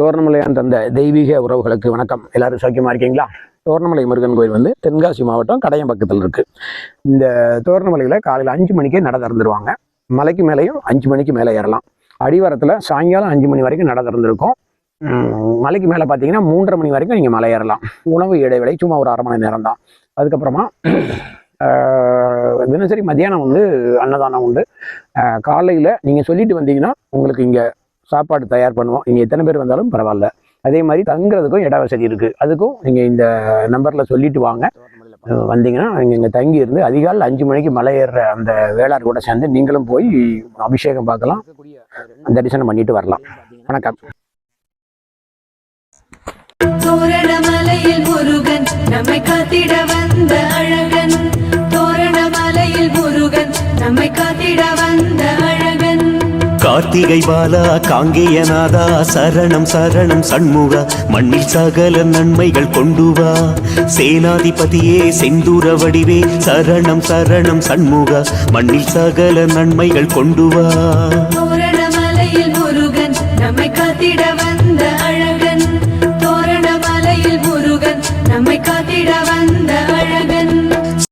தோரணமலையான் தந்த தெய்வீக உறவுகளுக்கு வணக்கம். எல்லாரும் சௌக்கியமா இருக்கீங்களா? தோரணமலை முருகன் கோயில் வந்து தென்காசி மாவட்டம் கடையம் பக்கத்தில் இருக்கு. இந்த தோரணமலையில் காலையில் 5 மணிக்கே நட திறந்துருவாங்க. மலைக்கு மேலேயும் 5 மணிக்கு மேலே ஏறலாம். அடிவாரத்தில் சாயங்காலம் 5 மணி வரைக்கும் நட திறந்துருக்கும். மலைக்கு மேலே பார்த்தீங்கன்னா 3:30 மணி வரைக்கும் நீங்கள் மலை ஏறலாம். உணவு இடைவேளை சும்மா ஒரு 1/2 மணி நேரம் தான். அதுக்கப்புறமா தினசரி மத்தியானம் வந்து அன்னதானம் உண்டு. காலையில் நீங்கள் சொல்லிட்டு வந்தீங்கன்னா உங்களுக்கு இங்கே சாப்பாடு தயார் பண்ணுவோம். நீங்கள் எத்தனை பேர் வந்தாலும் பரவாயில்ல. அதே மாதிரி தங்குறதுக்கும் இட வசதி இருக்குது. அதுக்கும் நீங்கள் இந்த நம்பரில் சொல்லிட்டு வாங்க. வந்தீங்கன்னா நீங்கள் இங்கே தங்கி இருந்து அதிகாலை 5 மணிக்கு மலை ஏறுற அந்த வேளார் கூட சேர்ந்து நீங்களும் போய் அபிஷேகம் பார்க்கலாம், தரிசனம் பண்ணிட்டு வரலாம். வணக்கம். தோரணமலையில் முருகன் நம்மை காத்திட வந்த அழகன். தோரணமலையில் முருகன் நம்மை காத்திட வந்த அழகன். கார்த்திகை பாலா காங்கேயநாதா சரணம் சரணம் சண்முகா, மண்ணில் சகல நன்மைகள் கொண்டு வா. சேனாதிபதியே செந்தூர வடிவே சரணம் சரணம் சண்முகா, மண்ணில் சகல நன்மைகள் கொண்டு வா.